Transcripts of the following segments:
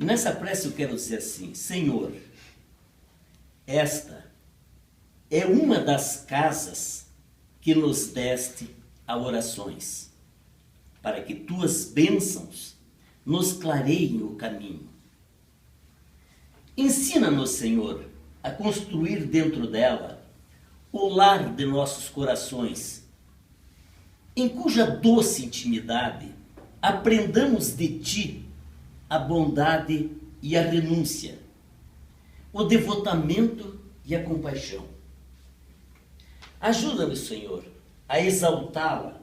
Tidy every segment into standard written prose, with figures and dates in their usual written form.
E nessa prece eu quero dizer assim: Senhor, esta é uma das casas que nos deste a orações, para que tuas bênçãos nos clareiem o caminho. Ensina-nos, Senhor, a construir dentro dela o lar de nossos corações, em cuja doce intimidade aprendamos de Ti a bondade e a renúncia, o devotamento e a compaixão. Ajuda-nos, Senhor, a exaltá-la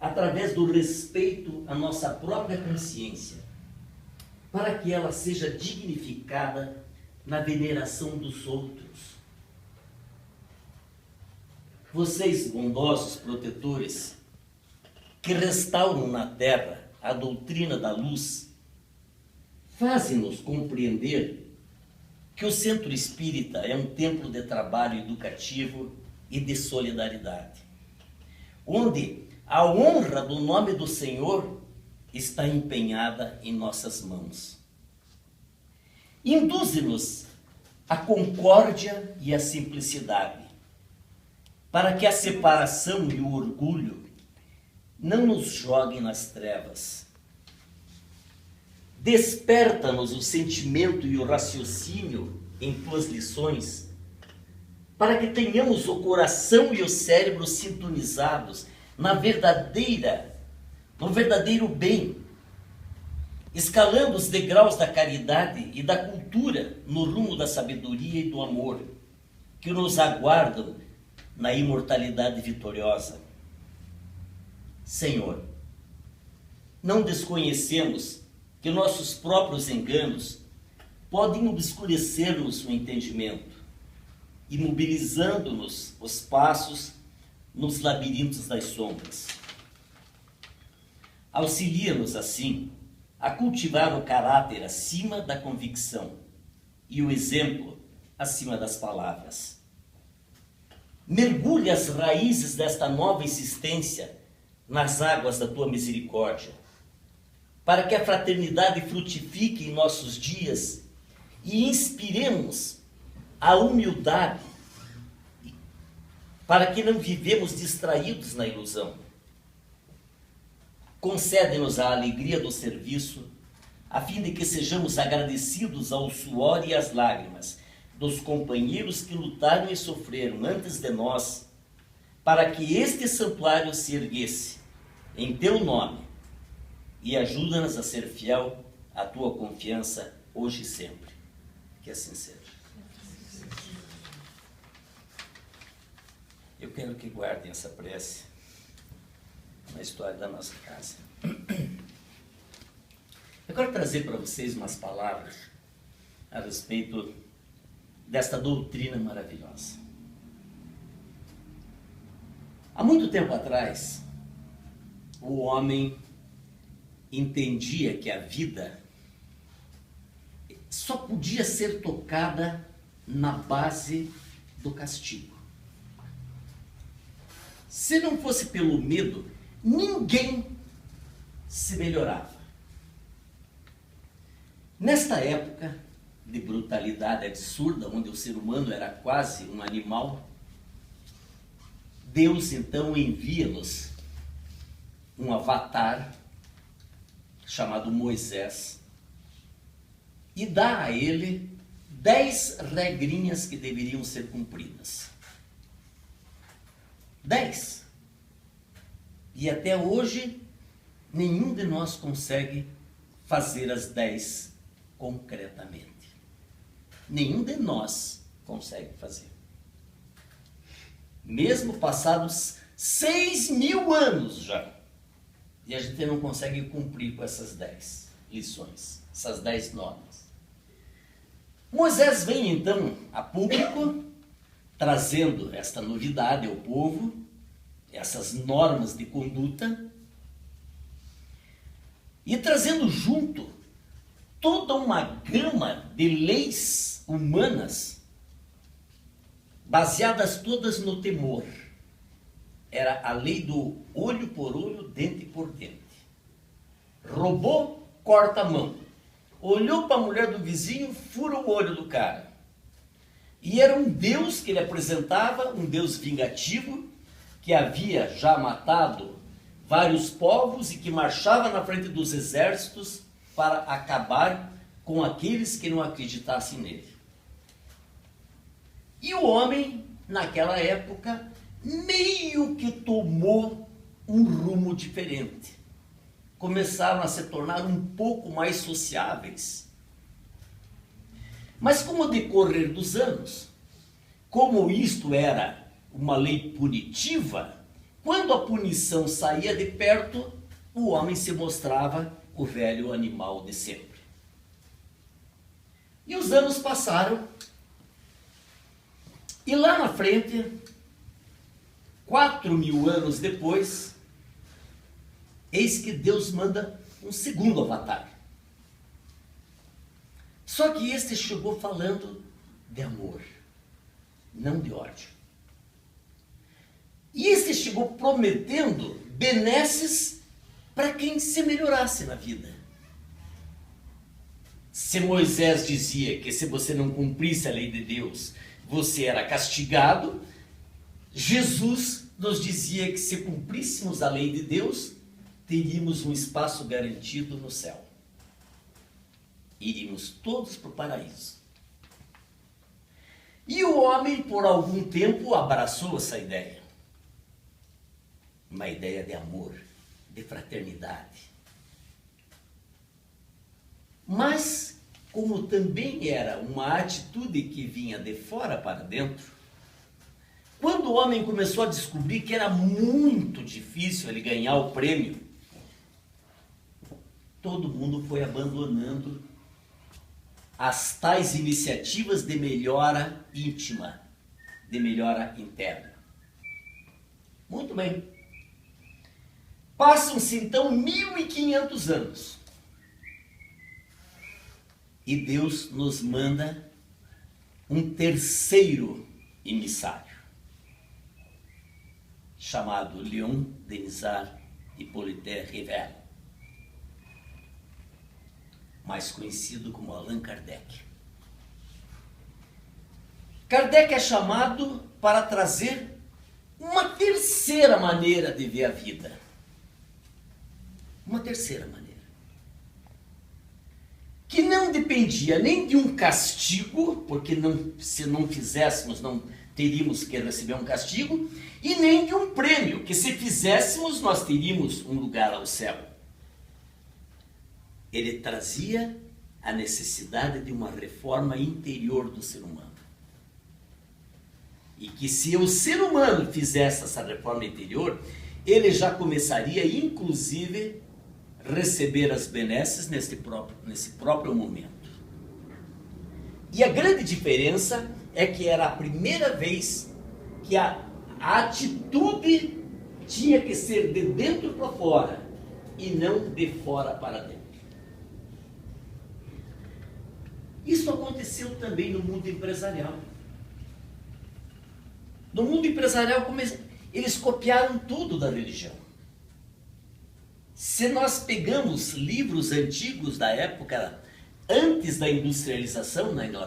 através do respeito à nossa própria consciência, para que ela seja dignificada na veneração dos outros. Vocês, bondosos protetores, que restauram na terra a doutrina da luz, fazem-nos compreender que o Centro Espírita é um templo de trabalho educativo e de solidariedade, onde a honra do nome do Senhor está empenhada em nossas mãos. Induze-nos à concórdia e à simplicidade, para que a separação e o orgulho não nos joguem nas trevas. Desperta-nos o sentimento e o raciocínio em tuas lições, para que tenhamos o coração e o cérebro sintonizados no verdadeiro bem, escalando os degraus da caridade e da cultura no rumo da sabedoria e do amor, que nos aguardam na imortalidade vitoriosa. Senhor, não desconhecemos que nossos próprios enganos podem obscurecer-nos o entendimento, imobilizando-nos os passos nos labirintos das sombras. Auxilia-nos, assim, a cultivar o caráter acima da convicção e o exemplo acima das palavras. Mergulhe as raízes desta nova existência nas águas da tua misericórdia, para que a fraternidade frutifique em nossos dias e inspiremos a humildade, para que não vivemos distraídos na ilusão. Concede-nos a alegria do serviço, a fim de que sejamos agradecidos ao suor e às lágrimas dos companheiros que lutaram e sofreram antes de nós, para que este santuário se erguesse em teu nome, e ajuda-nos a ser fiel à tua confiança hoje e sempre. Que assim seja. Eu quero que guardem essa prece na história da nossa casa. Eu quero trazer para vocês umas palavras a respeito desta doutrina maravilhosa. Há muito tempo atrás, o homem entendia que a vida só podia ser tocada na base do castigo. Se não fosse pelo medo, ninguém se melhorava. Nesta época de brutalidade absurda, onde o ser humano era quase um animal, Deus então envia-nos um avatar chamado Moisés e dá a ele 10 regrinhas que deveriam ser cumpridas. 10. E até hoje, nenhum de nós consegue fazer as 10 concretamente. Nenhum de nós consegue fazer. Mesmo passados 6.000 anos já, e a gente não consegue cumprir com essas 10 lições, essas 10 normas. Moisés vem então a público, trazendo esta novidade ao povo, essas normas de conduta, e trazendo junto toda uma gama de leis humanas, baseadas todas no temor. Era a lei do olho por olho, dente por dente. Roubou, corta a mão. olhou para a mulher do vizinho, fura o olho do cara. E era um Deus que ele apresentava, um Deus vingativo, que havia já matado vários povos e que marchava na frente dos exércitos para acabar com aqueles que não acreditassem nele. E o homem, naquela época, meio que tomou um rumo diferente. Começaram a se tornar um pouco mais sociáveis. Mas com o decorrer dos anos, como isto era uma lei punitiva, quando a punição saía de perto, o homem se mostrava o velho animal de sempre. E os anos passaram, e lá na frente, 4.000 anos depois, eis que Deus manda um segundo avatar. Só que este chegou falando de amor, não de ódio. E este chegou prometendo benesses para quem se melhorasse na vida. Se Moisés dizia que se você não cumprisse a lei de Deus, você era castigado, Jesus nos dizia que se cumpríssemos a lei de Deus, teríamos um espaço garantido no céu. Iríamos todos para o paraíso. E o homem, por algum tempo, abraçou essa ideia. Uma ideia de amor, de fraternidade. Mas, como também era uma atitude que vinha de fora para dentro, quando o homem começou a descobrir que era muito difícil ele ganhar o prêmio, todo mundo foi abandonando as tais iniciativas de melhora íntima, de melhora interna. Muito bem. Passam-se então 1.500 anos. E Deus nos manda um terceiro emissário, chamado Leon Denisard Hippolyte Rivel, mais conhecido como Allan Kardec. Kardec é chamado para trazer uma terceira maneira de ver a vida. Uma terceira maneira. Que não dependia nem de um castigo, porque se não fizéssemos não teríamos que receber um castigo, e nem de um prêmio, que se fizéssemos nós teríamos um lugar ao céu. Ele trazia a necessidade de uma reforma interior do ser humano. E que se o ser humano fizesse essa reforma interior, ele já começaria, inclusive, receber as benesses nesse próprio momento. E a grande diferença é que era a primeira vez que a atitude tinha que ser de dentro para fora e não de fora para dentro. Isso aconteceu também no mundo empresarial. No mundo empresarial, eles copiaram tudo da religião. Se nós pegamos livros antigos da época, antes da industrialização na Inglaterra,